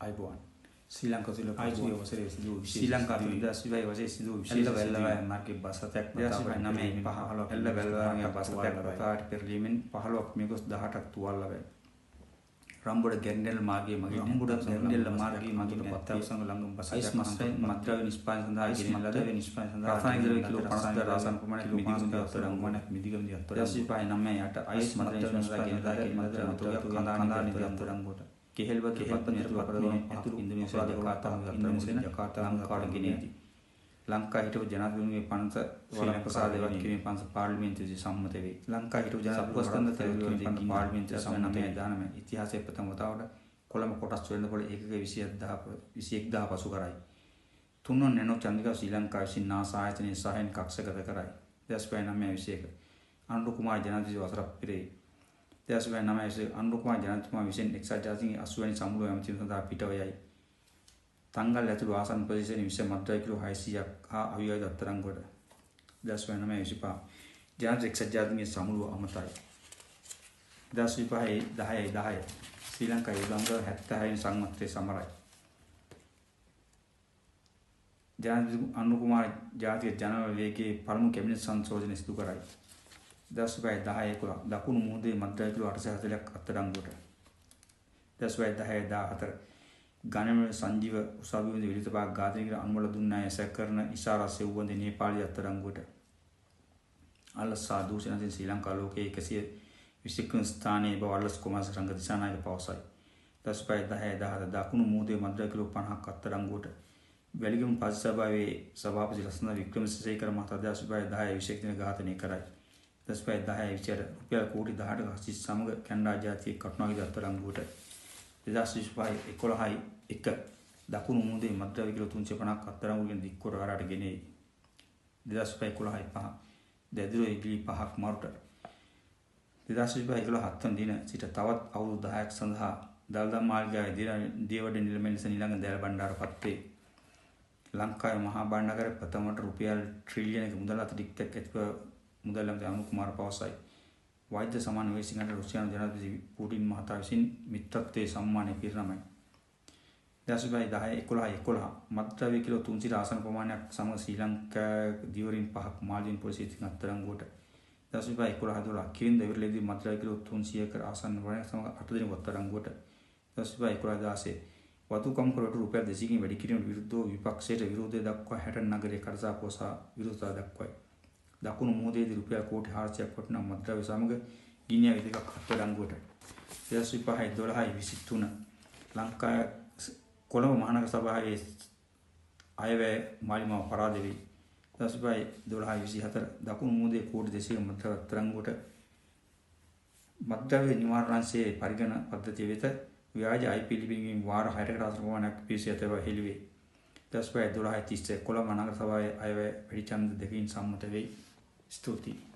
අයිබෝන් ශ්‍රී ලංකා තුළ පසුගිය වසරේ සිදු වූ ශ්‍රී ලංකා තුළ 2022 වසරේ සිදු වූ විශේෂ වැල්ලවාය මාර්ගයේ බස් රථයක් 2009 එල්ල වැල්ලවාය බස් රථයක් රථාට පෙරළීමෙන් 15ක් මියගොස් 18ක් තුවාල ලැබේ. රම්බොඩ ගැන්ඩෙල් මාර්ගයේ මගින් රම්බොඩ ගැන්ඩෙල් මාර්ගයේ මගින් පත්තවසංග ලංගම් බස් රථයක් මත්ද්‍රව්‍ය නිෂ්පාදනය සඳහා ගෙනෙන ලද රසායනික ද්‍රව්‍ය කිලෝ 50,000 රසායන ප්‍රමාණයක් මිදිගම අත්තරංගුවට 2009 අයිස් මත්ද්‍රව්‍ය නිෂ්පාදනය සඳහා ගෙනෙන ලද කඳානි අත්තරංගුවට කෙහෙල්බත් පත්මෙතුළු අපරදීන ඇතුළු ඉන්දෝනේසියා ජකාර්තා ලංකාවට ගෙනදී ලංකා හිටපු ජනාධිපතිගේ පනත වරප්‍රසාදයක් කිරීමේ පනත පාර්ලිමේන්තුවේ සම්මත වේ. ලංකා හිටපු ජනාධිපතිස්කන්ධ තෙරණිය පනත පාර්ලිමේන්තුවේ සම්මත දානමය ඉතිහාසයේ ප්‍රථම වතාවට කොළඹ කොටස් වෙනකොට ඒකක 21000 පසු කරයි. තුන්වන නැනෝ චන්ද්‍රිකා ශ්‍රී ලංකා විසින් නාසා ආයතනයේ සහායෙන් කක්ෂගත කරයි. 2009 අනුර කුමාර ජනාධිපති වසරක් පිරේ. 2009 අනුර කුමාර ජනාධිපතිතුමා විසින් එක්සත් ජාතීන්ගේ 80 වැනි සමුළුව ඇමතීම සඳහා පිටව යයි. තංගල් ඇතුළු ආසන්න ප්‍රදේශයේ විශ්ව මත්ද්‍රව්‍ය කිලෝ 600ක් හා අවිවාද අත්තරංගුවට 2009 ජනාධිපති එක්සත් ජාතීන්ගේ සමුළුව අමතයි. 2005 10 ශ්‍රී ලංකා යුදංග 76 වෙනි සංවත්සරයේ සමරයි. ජනාධිපති අනුර කුමාර ජාතික ජනවල වේගයේ පළමු කැබිනට් සංශෝධනය සිදු කරයි. 2010 දකුණු මුහුදේ මත්ද්‍රව්‍ය කිලෝ 840ක් අත්අඩංගුවට 2010 ගණන සංජීව උසාවියේ විලිත භාග ඝාතනය කර අනුමල දුන්නාය සැකරන ඉෂාරා සෙව්වන්ද නේපාලී අත්අඩංගුවට අල්සා දූෂණයෙන් ශ්‍රී ලංකා ලෝකයේ 120 ස්ථානයේ බව අල්ස් කොමස් රංග දිසානායක පවසයි. 2010 දකුණු මුහුදේ මත්ද්‍රව්‍ය කිලෝ 50ක් අත්අඩංගුවට වැලිගම පස්සභාවේ සභාපති ලස්නා වික්‍රමසේකර මහතා 2010 විශේෂ ඝාතනය කරයි. 2010 රුපියල් කෝටි 18ක හසිස් සමග කැනඩා ජාතික කටුනාගේ අත්අඩංගුවට 2011 දකුණු මුහුදේ මත්ද්‍රව්‍ය කිලෝ 350ක් අත්අඩංගුවකින් දික්කොර ආරාට ගෙනේ. 2011 දෙදිරෝ ඉගිලි 5ක් මරුට 2011 7 දින සිට තවත් අවුරුදු 10ක් සඳහා දල්දා මාලිගාවේ දේවඩ නිලමේ සනිලංග දැල බණ්ඩාරපත් වේ. ලංකාවේ මහා බණ්ඩාරේ ප්‍රථමට රුපියල් ට්‍රිලියනක මුදල් අතිරික්තයක් ඇතිව මුදල් ලැබෙන අනුර කුමාර පවසයි. වෛද්‍ය සමාන වේසිකන්ට රුසියානු ජනාධිපති පුටින් මහතා විසින් මිත්‍රත්වයේ සම්මානය පිරිනමයි. 2011 මත්ද්‍රව්‍ය කිලෝ 300 ආසන ප්‍රමාණයක් සමග ශ්‍රී ලංකා දිවයින් 5ක් මාල්දීන් පොලිසියෙන් අත්අඩංගුවට 2011 කිරින්ද ඉවරලේදී මත්ද්‍රව්‍ය කිලෝ 300ක ආසන ප්‍රමාණයක් සමග 8 දිනක අත්අඩංගුවට 2011 වතුකම් කරට රුපියල් 200කින් වැඩි කිරීමට විරුද්ධව විපක්ෂයට විරෝධය දක්වා 60 නගරයේ කරසාපෝසා විරෝධතා දක්වයි. දකුණු මුහුදේදී රුපියල් කෝටි 400ක් වටිනා මත්ද්‍රව්‍ය සමග ගිනියම් දෙකක් අත්අඩංගුවට 2005 ලංකා කොළඹ මහනගර සභාවේ අයවැය මාලිමාව පරාද වේ. 2005 දකුණු මුහුදේ කෝටි 200ක මත්ද්‍රව්‍ය අත්අඩංගුවට මත්ද්‍රව්‍ය නිවාරණාංශයේ පරිගණන පද්ධතිය වෙත ව්‍යාජ IP ලිපිනකින් වාර 6කට ආසන ප්‍රමාණයක් පිවිසී ඇතව හෙළිවේ. 2012 කොළඹ නගර සභාවේ අයවැය වැඩි ඡන්ද දෙකකින් සම්මත වෙයි. ස්තුතියි.